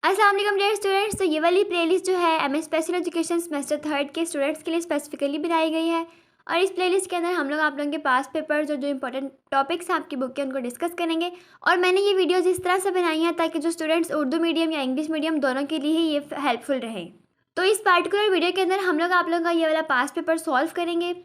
अस्सलाम वालेकुम dear students. तो ये वाली प्लेलिस्ट जो है MA special education semester third के स्टूडेंट्स के लिए स्पेसिफिकली बनाई गई है। और इस प्लेलिस्ट के अंदर हम लोग आप लोगों के पास पेपर जो इंपॉर्टेंट टॉपिक्स हैं आपकी बुक के उनको डिस्कस करेंगे। और मैंने ये वीडियोस इस तरह से बनाई हैं ताकि जो स्टूडेंट्स उर्दू मीडियम या इंग्लिश मीडियम दोनों के लिए ही ये हेल्पफुल रहे। तो इस पार्टिकुलर वीडियो के अंदर हम लोग आप लोगों का ये वाला पास पेपर सॉल्व करेंगे।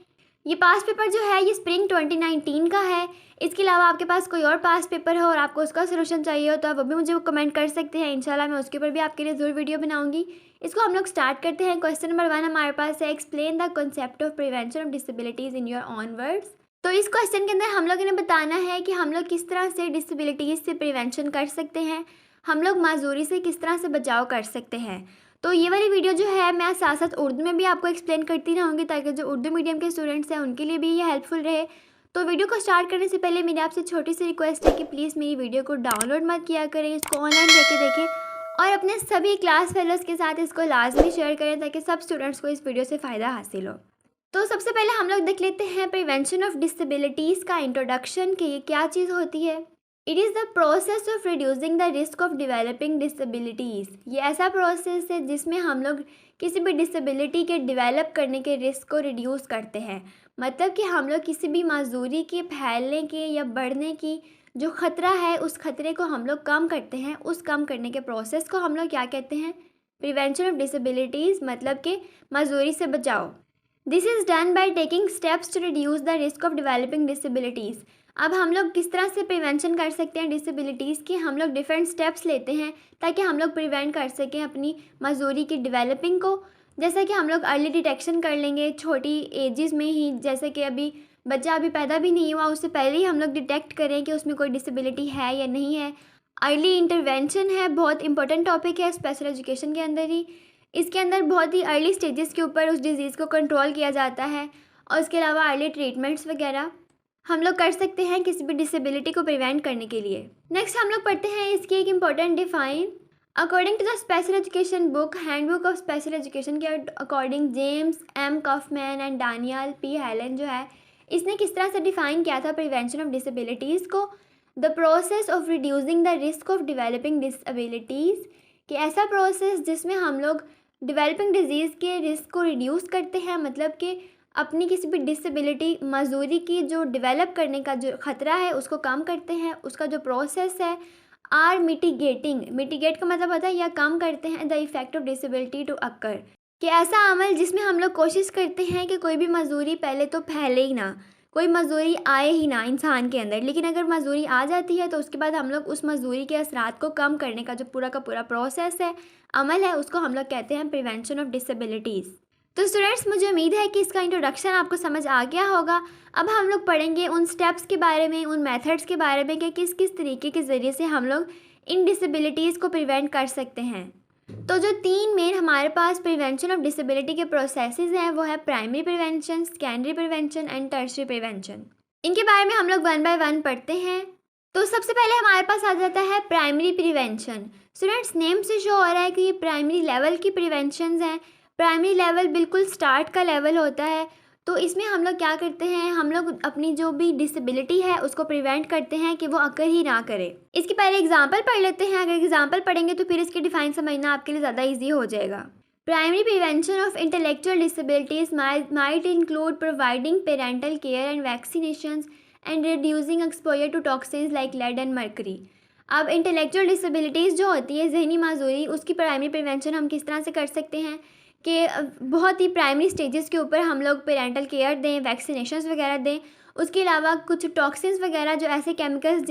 ये पास पेपर जो है ये स्प्रिंग 2019 का है। इसके अलावा आपके पास कोई और पास पेपर हो और आपको उसका सोल्यूशन चाहिए हो तो आप वो भी मुझे कमेंट कर सकते हैं। इंशाल्लाह मैं उसके ऊपर भी आपके लिए ज़रूर वीडियो बनाऊंगी। इसको हम लोग स्टार्ट करते हैं। क्वेश्चन नंबर 1 हमारे पास है, explain the concept of prevention of disabilities in your on words. तो इस क्वेश्चन के अंदर हम लोगों ने बताना है कि हम लोग किस तरह से डिसेबिलिटीज़ से प्रिवेंशन कर सकते हैं, हम लोग माजूरी से किस तरह से बचाव कर सकते हैं। तो ये वाली वीडियो जो है मैं साथ साथ उर्दू में भी आपको एक्सप्लेन करती रहूँगी ताकि जो उर्दू मीडियम के स्टूडेंट्स हैं उनके लिए भी ये हेल्पफुल रहे। तो वीडियो को स्टार्ट करने से पहले मेरी आपसे छोटी सी रिक्वेस्ट है कि प्लीज़ मेरी वीडियो को डाउनलोड मत किया करें, इसको ऑनलाइन जाके देखें और अपने सभी क्लास फेलोज़ के साथ इसको लाजमी शेयर करें ताकि सब स्टूडेंट्स को इस वीडियो से फ़ायदा हासिल हो। तो सबसे पहले हम लोग देख लेते हैं प्रिवेंशन ऑफ डिसेबिलिटीज़ का इंट्रोडक्शन कि ये क्या चीज़ होती है। It is the process of reducing the risk of developing disabilities. ये ऐसा प्रोसेस है जिसमें हम लोग किसी भी डिसेबिलिटी के डेवलप करने के रिस्क को रिड्यूस करते हैं। मतलब कि हम लोग किसी भी माजूरी के फैलने के या बढ़ने की जो ख़तरा है उस ख़तरे को हम लोग कम करते हैं। उस कम करने के प्रोसेस को हम लोग क्या कहते हैं, प्रिवेंशन ऑफ डिसेबिलिटीज़, मतलब कि माजूरी से बचाओ। This is done by taking steps to reduce the risk of developing disabilities. अब हम लोग किस तरह से प्रिवेंशन कर सकते हैं डिसेबिलिटीज़ की, हम लोग डिफरेंट स्टेप्स लेते हैं ताकि हम लोग प्रिवेंट कर सकें अपनी माजूरी की डेवलपिंग को। जैसा कि हम लोग अर्ली डिटेक्शन कर लेंगे छोटी एजेस में ही, जैसे कि अभी बच्चा अभी पैदा भी नहीं हुआ उससे पहले ही हम लोग डिटेक्ट करें कि उसमें कोई डिसेबिलिटी है या नहीं है। अर्ली इंटरवेंशन है, बहुत इंपॉर्टेंट टॉपिक है स्पेशल एजुकेशन के अंदर ही। इसके अंदर बहुत ही अर्ली स्टेजेस के ऊपर उस डिज़ीज़ को कंट्रोल किया जाता है और उसके अलावा अर्ली ट्रीटमेंट्स वगैरह हम लोग कर सकते हैं किसी भी डिसेबिलिटी को प्रिवेंट करने के लिए। नेक्स्ट हम लोग पढ़ते हैं इसकी एक important define. According to the special education book handbook of special education के according James M Kauffman and Daniel P Hallahan जो है इसने किस तरह से डिफाइन किया था प्रिवेंशन ऑफ डिसेबिलिटीज़ को। The process of reducing the risk of developing disabilities, कि ऐसा प्रोसेस जिसमें हम लोग डेवलपिंग डिजीज़ के रिस्क को रिड्यूस करते हैं, मतलब कि अपनी किसी भी डिसेबिलिटी माजूरी की जो डेवलप करने का जो ख़तरा है उसको कम करते हैं। उसका जो प्रोसेस है आर मिटिगेटिंग, मिटिगेट का मतलब होता है या कम करते हैं the effect of disability to occur, कि ऐसा अमल जिसमें हम लोग कोशिश करते हैं कि कोई भी मजूरी पहले तो फैले ही ना, कोई मजूरी आए ही ना इंसान के अंदर, लेकिन अगर मजूरी आ जाती है तो उसके बाद हम लोग उस मजूरी के असरात को कम करने का जो पूरा का पूरा प्रोसेस है, अमल है, उसको हम लोग कहते हैं प्रिवेंशन ऑफ डिसेबिलिटीज़। तो स्टूडेंट्स मुझे उम्मीद है कि इसका इंट्रोडक्शन आपको समझ आ गया होगा। अब हम लोग पढ़ेंगे उन स्टेप्स के बारे में, उन मेथड्स के बारे में कि किस किस तरीके के ज़रिए से हम लोग इन डिसेबिलिटीज़ को प्रिवेंट कर सकते हैं। तो जो तीन मेन हमारे पास प्रिवेंशन ऑफ डिसेबिलिटी के प्रोसेसेस हैं वो है primary prevention, secondary prevention and tertiary prevention. इनके बारे में हम लोग वन बाय वन पढ़ते हैं। तो सबसे पहले हमारे पास आ जाता है प्राइमरी प्रिवेंशन। स्टूडेंट्स नेम से शो हो रहा है कि ये प्राइमरी लेवल की प्रिवेंशन हैं। प्राइमरी लेवल बिल्कुल स्टार्ट का लेवल होता है। तो इसमें हम लोग क्या करते हैं, हम लोग अपनी जो भी डिसेबिलिटी है उसको प्रिवेंट करते हैं कि वो अकर ही ना करे। इसके पहले एग्जांपल पढ़ लेते हैं। अगर एग्जांपल पढ़ेंगे तो फिर इसकी डिफाइन समझना आपके लिए ज़्यादा ईजी हो जाएगा। Primary prevention of intellectual disabilities might include providing parental care and vaccinations and reducing exposure to toxins like lead and mercury. अब इंटेलेक्चुअल डिसेबिलिटीज़ जो होती है, जहनी माजूरी, उसकी प्राइमरी प्रिवेंशन हम किस तरह से कर सकते हैं कि बहुत ही प्राइमरी स्टेजेस के ऊपर हम लोग पेरेंटल केयर दें, वैक्सीनेशंस वगैरह दें। उसके अलावा कुछ टॉक्सिन्स वगैरह जो ऐसे केमिकल्स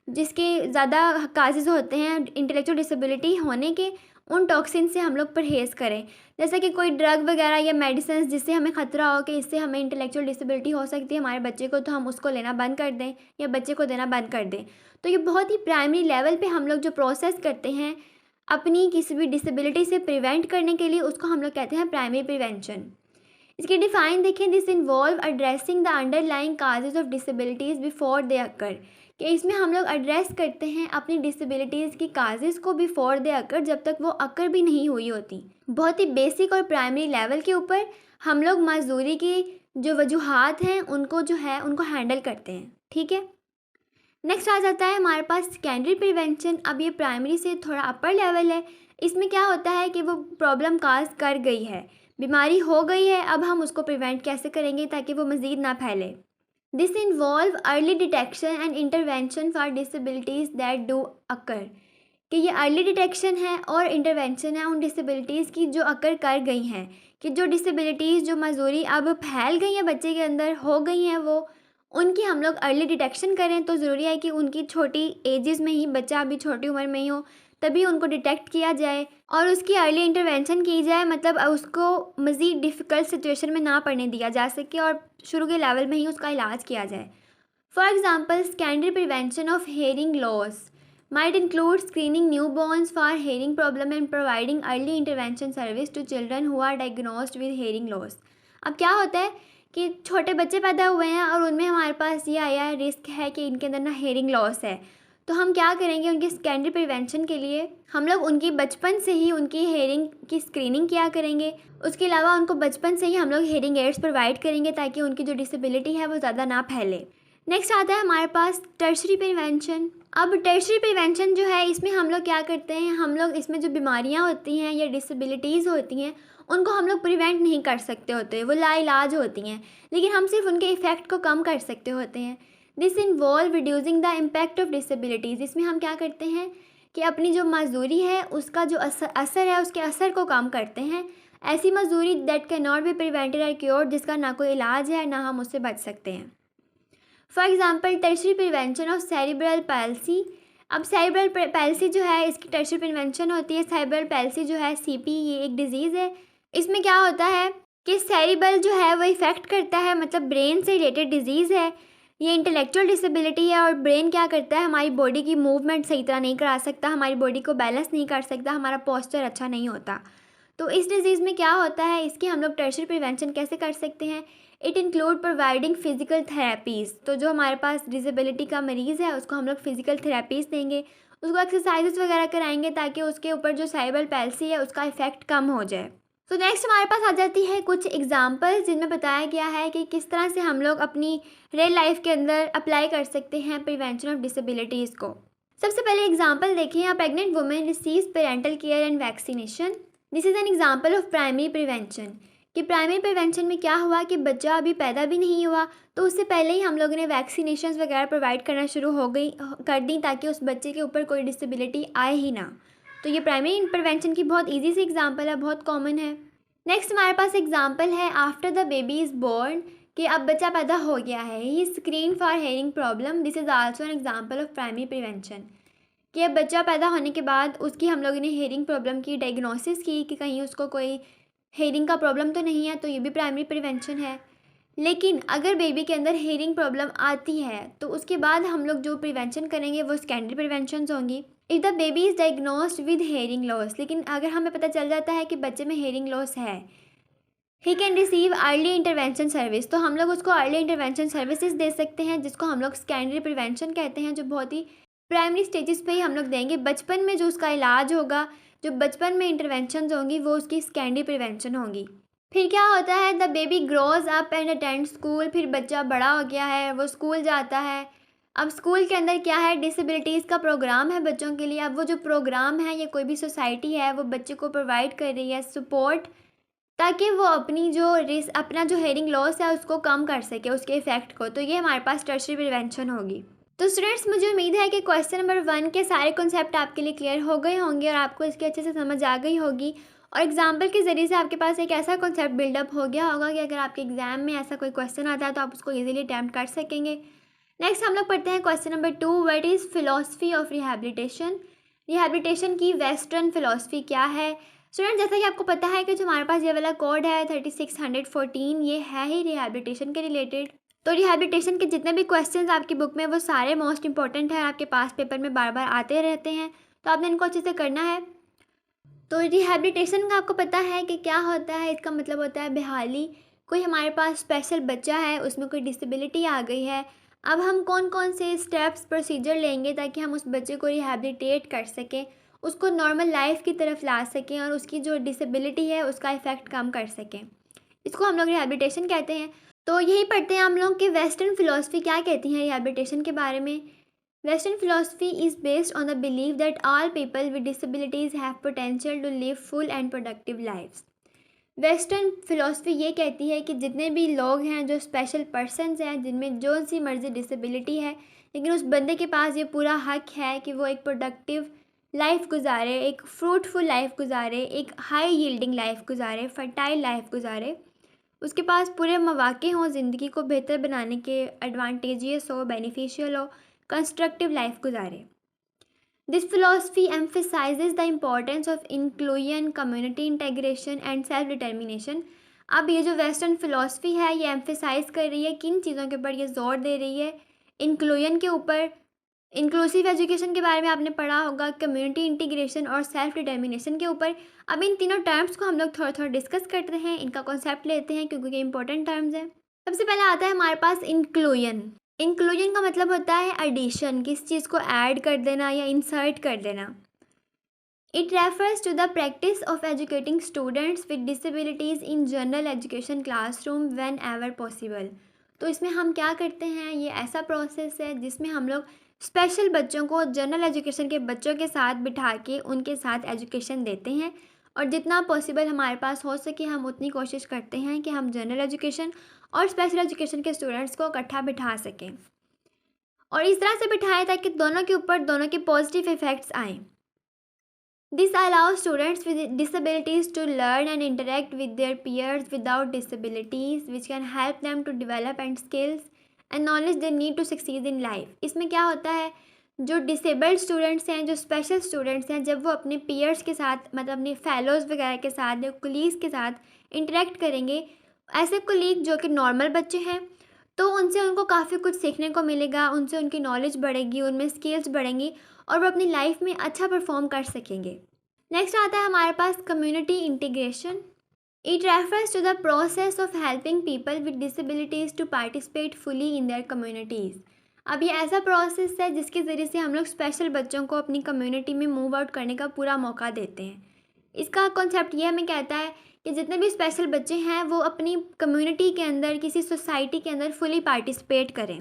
जिसके ज़्यादा काजेज़ होते हैं इंटेलेक्चुअल डिसेबिलिटी होने के, उन टॉक्सिन से हम लोग परहेज़ करें। जैसे कि कोई ड्रग वगैरह या मेडिसिन जिससे हमें ख़तरा हो कि इससे हमें इंटेलेक्चुअल डिसेबिलिटी हो सकती है हमारे बच्चे को, तो हम उसको लेना बंद कर दें या बच्चे को देना बंद कर दें। तो ये बहुत ही प्राइमरी लेवल पे हम लोग जो प्रोसेस करते हैं अपनी किसी भी डिसेबिलिटी से प्रिवेंट करने के लिए, उसको हम लोग कहते हैं प्राइमरी प्रिवेंशन। इसकी डिफाइन देखें, this involve addressing the underlying causes of disabilities before they occur, कि इसमें हम लोग एड्रेस करते हैं अपनी डिसेबिलिटीज़ की काजेज़ को बिफोर दे अकर, जब तक वो अकर भी नहीं हुई होती। बहुत ही बेसिक और प्राइमरी लेवल के ऊपर हम लोग माजूरी की जो वजूहात हैं उनको जो है उनको हैंडल करते हैं। ठीक है। नेक्स्ट आ जाता है हमारे पास सेकेंडरी प्रिवेंशन। अब ये प्राइमरी से थोड़ा अपर लेवल है। इसमें क्या होता है कि वो प्रॉब्लम काज कर गई है, बीमारी हो गई है, अब हम उसको प्रिवेंट कैसे करेंगे ताकि वो मज़ीद ना फैले। This involve early detection and intervention for disabilities that do occur. कि ये अर्ली डिटेक्शन है और इंटरवेंशन है उन डिसेबिलिटीज़ की जो अकर कर गई हैं, कि जो डिसेबिलिटीज़ जो मजबूरी अब फैल गई हैं बच्चे के अंदर, हो गई हैं वो, उनकी हम लोग अर्ली डिटेक्शन करें। तो ज़रूरी है कि उनकी छोटी एजेस में ही, बच्चा अभी छोटी उम्र में ही हो तभी उनको डिटेक्ट किया जाए और उसकी अर्ली इंटरवेंशन की जाए, मतलब उसको मज़ीद डिफ़िकल्ट सिचुएशन में ना पड़ने दिया जा सके और शुरू के लेवल में ही उसका इलाज किया जाए। For example, secondary prevention of hearing loss might include screening newborns for hearing problem and providing early intervention service to children who are diagnosed with hearing loss. अब क्या होता है कि छोटे बच्चे पैदा हुए हैं और उनमें हमारे पास ये आया रिस्क है कि इनके अंदर ना हेयरिंग लॉस है, तो हम क्या करेंगे उनकी सेकेंडरी प्रिवेंशन के लिए हम लोग उनकी बचपन से ही उनकी हेयरिंग की स्क्रीनिंग किया करेंगे। उसके अलावा उनको बचपन से ही हम लोग हेयरिंग एड्स प्रोवाइड करेंगे ताकि उनकी जो डिसेबिलिटी है वो ज़्यादा ना फैले। नेक्स्ट आता है हमारे पास टर्शरी प्रिवेंशन। अब टर्शरी प्रिवेंशन जो है इसमें हम लोग क्या करते हैं, हम लोग इसमें जो बीमारियां होती हैं या डिसेबिलिटीज़ होती हैं उनको हम लोग प्रिवेंट नहीं कर सकते होते, वो लाइलाज होती हैं, लेकिन हम सिर्फ उनके इफ़ेक्ट को कम कर सकते होते हैं। This involve reducing the impact of disabilities. इसमें हम क्या करते हैं कि अपनी जो माजूरी है उसका जो असर है उसके असर को कम करते हैं। ऐसी माजूरी that can not be prevented और क्योर्ड, जिसका ना कोई इलाज है ना हम उससे बच सकते हैं। For example tertiary prevention of cerebral palsy. अब सेरिब्रल पैल्सी जो है इसकी टर्शरी प्रिवेंशन होती है। सेरिब्रल पैल्सी जो है सीपी, ये एक डिज़ीज़ है। इसमें क्या होता है कि सेरिब्रल जो है वो इफ़ेक्ट करता है, मतलब ब्रेन से रिलेटेड डिज़ीज़ है। ये इंटेलेक्चुअल डिसेबिलिटी है और ब्रेन क्या करता है, हमारी बॉडी की मूवमेंट सही तरह नहीं करा सकता, हमारी बॉडी को बैलेंस नहीं कर सकता, हमारा पोस्चर अच्छा नहीं होता। तो इस डिज़ीज़ में क्या होता है, इसकी हम लोग टर्शरी प्रिवेंशन कैसे कर सकते हैं। It include providing physical therapies. तो जो हमारे पास डिसेबिलिटी का मरीज़ है उसको हम लोग फिज़िकल थेरेपीज़ देंगे, उसको एक्सरसाइजेस वगैरह कराएंगे ताकि उसके ऊपर जो सेरिब्रल पैल्सी है उसका इफ़ेक्ट कम हो जाए। तो नेक्स्ट हमारे पास आ जाती है कुछ एग्जांपल्स जिनमें बताया गया है कि किस तरह से हम लोग अपनी रियल लाइफ के अंदर अप्लाई कर सकते हैं प्रिवेंशन ऑफ डिसेबिलिटीज़ को। सबसे पहले एग्जांपल देखिए, अ pregnant women receives parental care and vaccination. This is an example of primary prevention. कि प्राइमरी प्रिवेंशन में क्या हुआ कि बच्चा अभी पैदा भी नहीं हुआ तो उससे पहले ही हम लोगों ने वैक्सीनेशन वगैरह प्रोवाइड करना शुरू कर दी ताकि उस बच्चे के ऊपर कोई डिसेबिलिटी आए ही ना। तो ये प्राइमरी प्रिवेंशन की बहुत इजी सी एग्जांपल है, बहुत कॉमन है। नेक्स्ट हमारे पास एग्जांपल है after the baby is born, कि अब बच्चा पैदा हो गया है, he screen for hearing problem. This is also an example of primary prevention. कि अब बच्चा पैदा होने के बाद उसकी हम लोगों ने हेयरिंग प्रॉब्लम की डायग्नोसिस की कि कहीं उसको कोई हेयरिंग का प्रॉब्लम तो नहीं है, तो ये भी प्राइमरी प्रिवेंशन है। लेकिन अगर बेबी के अंदर हेयरिंग प्रॉब्लम आती है तो उसके बाद हम लोग जो प्रिवेंशन करेंगे वो सेकेंडरी प्रिवेंशन होंगी। If the baby is diagnosed with hearing loss, लेकिन अगर हमें पता चल जाता है कि बच्चे में हेयरिंग लॉस है, he can receive early intervention service. तो हम लोग उसको अर्ली इंटरवेंशन सर्विसेज दे सकते हैं जिसको हम लोग सेकेंडरी प्रिवेंशन कहते हैं, जो बहुत ही प्राइमरी स्टेजेस पे ही हम लोग देंगे। बचपन में जो उसका इलाज होगा, जो बचपन में इंटरवेंशन होंगी वो उसकी सेकेंडरी प्रिवेंशन होंगी। फिर क्या होता है, the baby grows up and attend school. फिर बच्चा बड़ा हो गया है, वो स्कूल जाता है। अब स्कूल के अंदर क्या है, डिसेबिलिटीज़ का प्रोग्राम है बच्चों के लिए। अब वो जो प्रोग्राम है या कोई भी सोसाइटी है वो बच्चे को प्रोवाइड कर रही है सपोर्ट, ताकि वो अपना जो हेयरिंग लॉस है उसको कम कर सके, उसके इफ़ेक्ट को। तो ये हमारे पास टर्शरी प्रिवेंशन होगी। तो स्टूडेंट्स, मुझे उम्मीद है कि क्वेश्चन नंबर 1 के सारे कॉन्सेप्ट आपके लिए क्लियर हो गए होंगे और आपको इसकी अच्छे से समझ आ गई होगी और एग्जाम्पल के ज़रिए से आपके पास एक ऐसा कॉन्सेप्ट बिल्डअप हो गया होगा कि अगर आपके एग्जाम में ऐसा कोई क्वेश्चन आता है तो आप उसको ईजिली अटैम्प्ट कर सकेंगे। नेक्स्ट हम लोग पढ़ते हैं question number 2, what is philosophy of rehabilitation. Rehabilitation की वेस्टर्न फिलॉसफी क्या है। स्टूडेंट, जैसा कि आपको पता है कि जो हमारे पास ये वाला कोड है 3614, ये है ही रिहैबिलिटेशन के रिलेटेड। तो रिहैबिलिटेशन के जितने भी क्वेश्चंस आपकी बुक में वो सारे मोस्ट इंपॉर्टेंट हैं, आपके पास पेपर में बार बार आते रहते हैं, तो आपने इनको अच्छे से करना है। तो रिहैबिलिटेशन का आपको पता है कि क्या होता है, इसका मतलब होता है बहाली। कोई हमारे पास स्पेशल बच्चा है, उसमें कोई डिसेबिलिटी आ गई है, अब हम कौन कौन से स्टेप्स प्रोसीजर लेंगे ताकि हम उस बच्चे को रिहैबिलिटेट कर सकें, उसको नॉर्मल लाइफ की तरफ ला सकें और उसकी जो डिसेबिलिटी है उसका इफ़ेक्ट कम कर सकें। इसको हम लोग रिहैबिलिटेशन कहते हैं। तो यही पढ़ते हैं हम लोग कि वेस्टर्न फिलॉसफी क्या कहती हैं रिहैबिलिटेशन के बारे में। Western philosophy is based on the belief that all people with disabilities have potential to live full and productive lives. Western philosophy ये कहती है कि जितने भी लोग हैं जो स्पेशल पर्सनस हैं जिनमें जो सी मर्ज़ी डिसेबिलिटी है, लेकिन उस बंदे के पास ये पूरा हक है कि वो एक प्रोडक्टिव लाइफ गुजारे, एक फ्रूटफुल लाइफ गुजारे, एक हाई यील्डिंग लाइफ गुजारे, फर्टाइल लाइफ गुजारे। उसके पास पूरे मौक़े हों ज़िंदगी को बेहतर बनाने के, एडवांटेजियस हो, बेनिफिशियल हो, कंस्ट्रक्टिव लाइफ गुजारे। This philosophy emphasizes the importance of inclusion, community integration and self-determination. अब ये जो वेस्टर्न फ़िलॉसफी है ये एम्फेसाइज़ कर रही है किन चीज़ों के ऊपर, ये ज़ोर दे रही है इंक्लूजन के ऊपर। इंक्लूसिव एजुकेशन के बारे में आपने पढ़ा होगा, कम्युनिटी इंटीग्रेशन और सेल्फ डिटर्मिनेशन के ऊपर। अब इन तीनों टर्म्स को हम लोग थोड़ा थोड़ा डिस्कस करते हैं, इनका कॉन्सेप्ट लेते हैं क्योंकि ये इंपॉर्टेंट टर्म्स हैं। सबसे पहले आता है हमारे पास इंक्लूजन। इंक्लूजन का मतलब होता है एडिशन, किसी चीज़ को ऐड कर देना या इंसर्ट कर देना। It refers to the practice of educating students with disabilities in general education classroom whenever possible. तो इसमें हम क्या करते हैं, ये ऐसा प्रोसेस है जिसमें हम लोग स्पेशल बच्चों को जनरल एजुकेशन के बच्चों के साथ बिठा के उनके साथ एजुकेशन देते हैं, और जितना पॉसिबल हमारे पास हो सके हम उतनी कोशिश करते हैं कि हम जनरल एजुकेशन और स्पेशल एजुकेशन के स्टूडेंट्स को इकट्ठा बिठा सकें, और इस तरह से बिठाएं ताकि दोनों के ऊपर दोनों के पॉजिटिव इफ़ेक्ट्स आएँ। This allows students with disabilities to learn and interact with their peers without disabilities, which can help them to develop and skills and knowledge they need to succeed in life. इसमें क्या होता है, जो disabled students हैं, जो special students हैं, जब वो अपने पीयर्स के साथ, मतलब अपने फेलोज़ वगैरह के साथ या कोलीग्स के साथ इंटरेक्ट करेंगे, ऐसे कोलीग जो कि नॉर्मल बच्चे हैं, तो उनसे उनको काफ़ी कुछ सीखने को मिलेगा, उनसे उनकी नॉलेज बढ़ेगी, उनमें स्किल्स बढ़ेंगी और वो अपनी लाइफ में अच्छा परफॉर्म कर सकेंगे। नेक्स्ट आता है हमारे पास community integration. It refers to the process of helping people with disabilities to participate fully in their communities. अब ये ऐसा प्रोसेस है जिसके ज़रिए से हम लोग स्पेशल बच्चों को अपनी कम्युनिटी में मूव आउट करने का पूरा मौका देते हैं। इसका कॉन्सेप्ट ये हमें कहता है कि जितने भी स्पेशल बच्चे हैं वो अपनी कम्युनिटी के अंदर, किसी सोसाइटी के अंदर फुली पार्टिसिपेट करें।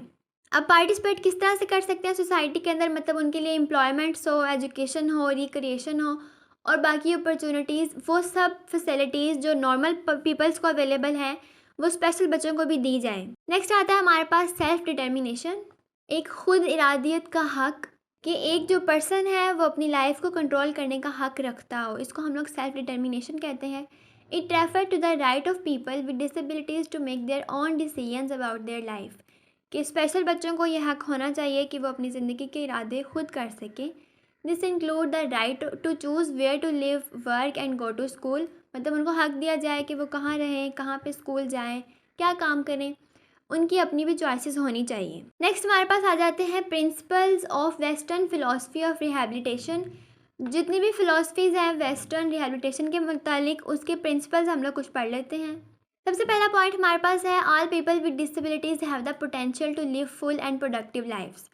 अब पार्टिसिपेट किस तरह से कर सकते हैं सोसाइटी के अंदर, मतलब उनके लिए एम्प्लॉयमेंट्स हो, एजुकेशन हो, रिक्रिएशन हो और बाकी अपॉर्चुनिटीज़, वो सब फैसिलिटीज़ जो नॉर्मल पीपल्स को अवेलेबल हैं वो स्पेशल बच्चों को भी दी जाएँ। नेक्स्ट आता है हमारे पास सेल्फ डिटर्मिनेशन। एक खुद इरादियत का हक, कि एक जो पर्सन है वो अपनी लाइफ को कंट्रोल करने का हक रखता हो, इसको हम लोग सेल्फ डिटर्मिनेशन कहते हैं। It refer to the right of people with disabilities to make their own decisions about their life. कि स्पेशल बच्चों को यह हक होना चाहिए कि वो अपनी ज़िंदगी के इरादे खुद कर सकें। This include the right to choose where to live, work and go to school. मतलब उनको हक दिया जाए कि वो कहाँ रहें, कहाँ पे स्कूल जाएं, क्या काम करें, उनकी अपनी भी चॉइसेस होनी चाहिए। नेक्स्ट हमारे पास आ जाते हैं principles of western philosophy of rehabilitation. जितनी भी फ़िलासफ़ीज़ हैं वेस्टर्न रिहैबिलिटेशन के मुतालिक, उसके प्रिंसिपल्स हम लोग कुछ पढ़ लेते हैं। सबसे पहला पॉइंट हमारे पास है, all people with disabilities have the potential to live full and productive lifes.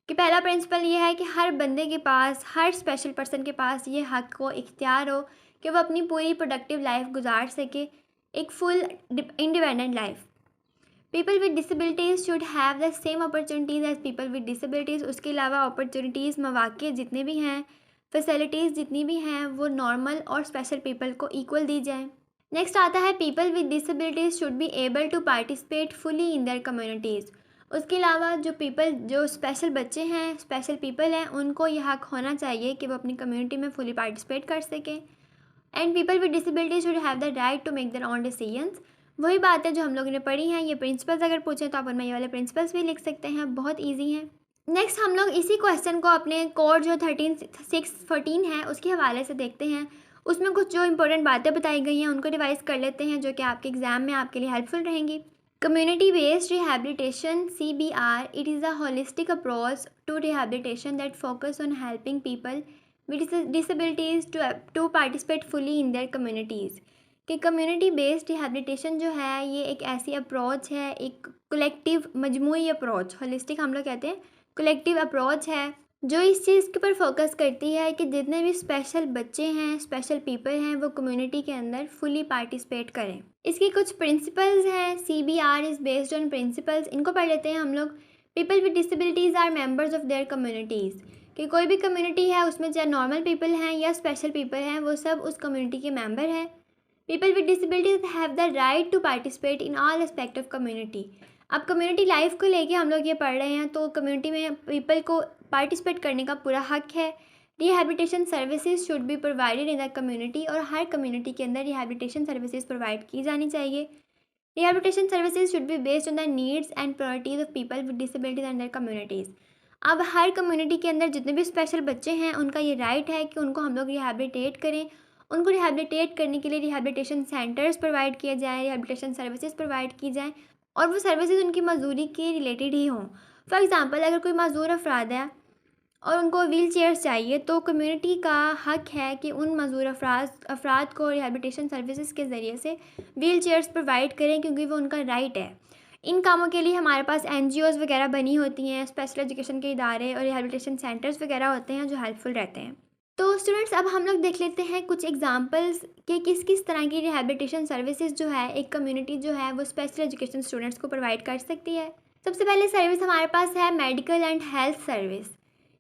कि पहला प्रिंसिपल ये है कि हर बंदे के पास, हर स्पेशल पर्सन के पास ये हक हो, इख्तियार हो कि वो अपनी पूरी प्रोडक्टिव लाइफ गुजार सके, एक full independent life. People with disabilities should have the same opportunities as people with disabilities. उसके अलावा अपॉर्चुनिटीज़, मौक़े जितने भी हैं, फैसिलिटीज़ जितनी भी हैं, वो नॉर्मल और स्पेशल पीपल को इक्वल दी जाएँ। नेक्स्ट आता है, people with disabilities should be able to participate fully in their communities. उसके अलावा जो स्पेशल बच्चे हैं, स्पेशल पीपल हैं, उनको यह हक होना चाहिए कि वो अपनी कम्युनिटी में फुली पार्टिसिपेट कर सकें। And people with disabilities should have the right to make their own decisions. वही बात है जो हम लोगों ने पढ़ी हैं। ये प्रिंसिपल्स अगर पूछें तो आप उनमें ये वाले प्रिंसिपल्स भी लिख सकते हैं, बहुत ईजी हैं। नेक्स्ट हम लोग इसी क्वेश्चन को अपने कोड जो 13/6/14 है उसके हवाले से देखते हैं। उसमें कुछ जो इंपॉर्टेंट बातें बताई गई हैं उनको रिवाइज कर लेते हैं, जो कि आपके एग्ज़ाम में आपके लिए हेल्पफुल रहेंगी। Community based rehabilitation CBR, it is a holistic approach to rehabilitation that focus on helping people with disabilities to participate fully in their communities. कि कम्युनिटी बेस्ड रिहैबिलिटेशन जो है ये एक ऐसी अप्रोच है, एक कलेक्टिव मजमूई अप्रोच, होलिस्टिक हम लोग कहते हैं, कलेक्टिव अप्रोच है जो इस चीज़ के ऊपर फोकस करती है कि जितने भी स्पेशल बच्चे हैं, स्पेशल पीपल हैं, वो कम्युनिटी के अंदर फुली पार्टिसिपेट करें। इसकी कुछ प्रिंसिपल्स हैं। CBR is based on principles, इनको पढ़ लेते हैं हम लोग। People with disabilities are members of their communities, कि कोई भी कम्युनिटी है उसमें चाहे नॉर्मल पीपल हैं या स्पेशल पीपल हैं, वो सब उस कम्युनिटी के मेंबर हैं। People with disabilities have the right to participate in all aspect of community. अब कम्युनिटी लाइफ को लेके हम लोग ये पढ़ रहे हैं, तो कम्युनिटी में पीपल को पार्टिसिपेट करने का पूरा हक है। Rehabilitation services should be provided in the community, और हर कम्युनिटी के अंदर रिहैबिलिटेशन सर्विसेज प्रोवाइड की जानी चाहिए। Rehabilitation services should be based on the needs and priorities of people with disabilities and their communities. अब हर कम्युनिटी के अंदर जितने भी स्पेशल बच्चे हैं उनका ये राइट है कि उनको हम लोग रिहैबिलिटेट करें। उनको रिहैबिलिटेट करने के लिए रिहैबिलिटेशन सेंटर्स प्रोवाइड किए जाएँ, रिहैबिलिटेशन सर्विसेज प्रोवाइड की जाएँ, और वो सर्विसेज उनकी मजदूरी के रिलेटेड ही हों। फॉर एग्ज़ाम्पल, अगर कोई मजदूर अफराद है और उनको व्हील चेयर्स चाहिए, तो कम्युनिटी का हक है कि उन मजदूर अफराद को रिहैबिलिटेशन सर्विसेज के ज़रिए से व्हील चेयर्स प्रोवाइड करें, क्योंकि वो उनका राइट है। इन कामों के लिए हमारे पास NGOs वगैरह बनी होती हैं, स्पेशल एजुकेशन के इदारे और रिहैबिलिटेशन सेंटर्स वगैरह होते हैं जो हेल्पफुल रहते हैं। तो स्टूडेंट्स, अब हम लोग देख लेते हैं कुछ एग्जांपल्स कि किस किस तरह की रिहैबिलिटेशन सर्विसेज जो है एक कम्युनिटी जो है वो स्पेशल एजुकेशन स्टूडेंट्स को प्रोवाइड कर सकती है। सबसे पहले सर्विस हमारे पास है medical and health service,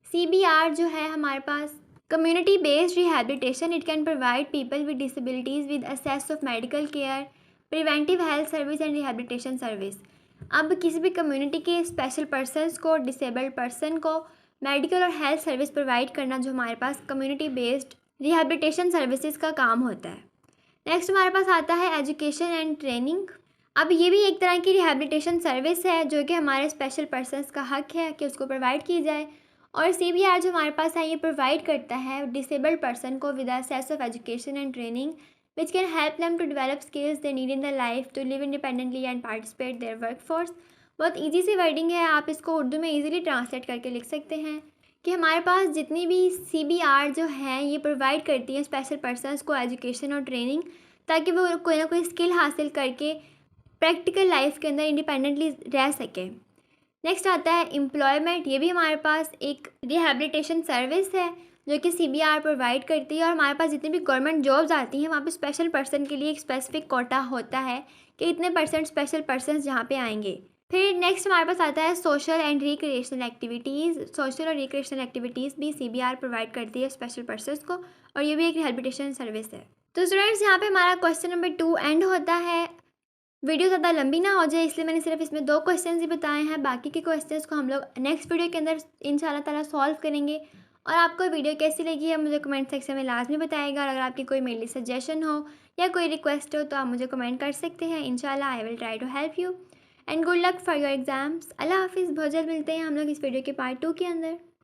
CBR जो है हमारे पास। Community based rehabilitation, it can provide people with disabilities with access of medical care, preventive health service and rehabilitation service. अब किसी भी कम्युनिटी के स्पेशल पर्सनस को, डिसेबल्ड पर्सन को मेडिकल और हेल्थ सर्विस प्रोवाइड करना जो हमारे पास कम्युनिटी बेस्ड रिहैबिलिटेशन सर्विसेज का काम होता है। नेक्स्ट हमारे पास आता है एजुकेशन एंड ट्रेनिंग। अब ये भी एक तरह की रिहैबिलिटेशन सर्विस है जो कि हमारे स्पेशल पर्सनस का हक है कि उसको प्रोवाइड की जाए। और CBR जो हमारे पास है ये प्रोवाइड करता है डिसेबल्ड पर्सन को with access of education and training which can help them to develop skills they need in their life to live independently and participate their workforce। बहुत इजी सी वर्डिंग है, आप इसको उर्दू में इजीली ट्रांसलेट करके लिख सकते हैं कि हमारे पास जितनी भी CBR जो है ये प्रोवाइड करती है स्पेशल पर्सनस को एजुकेशन और ट्रेनिंग, ताकि वो कोई ना कोई स्किल हासिल करके प्रैक्टिकल लाइफ के अंदर इंडिपेंडेंटली रह सके। नेक्स्ट आता है एम्प्लॉयमेंट। ये भी हमारे पास एक रिहैबिलिटेशन सर्विस है जो कि CBR प्रोवाइड करती है, और हमारे पास जितनी भी गवर्नमेंट जॉब्स आती हैं वहाँ पे स्पेशल पर्सन के लिए एक स्पेसिफिक कोटा होता है कि इतने % स्पेशल पर्सन जहाँ पे आएंगे। फिर नेक्स्ट हमारे पास आता है social and recreational activities. Social और रिक्रिएशनल एक्टिविटीज़ भी CBR प्रोवाइड करती है स्पेशल पर्सन को, और ये भी एक रिहैबिलिटेशन सर्विस है। तो स्टूडेंट्स, यहाँ पे हमारा क्वेश्चन नंबर 2 एंड होता है। वीडियो ज़्यादा लंबी ना हो जाए इसलिए मैंने सिर्फ इसमें 2 क्वेश्चंस ही बताए हैं। बाकी के क्वेश्चंस को हम लोग नेक्स्ट वीडियो के अंदर इंशाल्लाह ताला सॉल्व करेंगे। और आपको वीडियो कैसी लगी है मुझे कमेंट सेक्शन में लाजमी बताइएगा। और अगर आपकी कोई मेरे लिए सजेशन हो या कोई रिक्वेस्ट हो तो आप मुझे कमेंट कर सकते हैं। इंशाल्लाह I will try to help you and good luck for your exams. अल्लाह हाफिज़। बहुत जल्द मिलते हैं हम लोग इस वीडियो के पार्ट 2 के अंदर।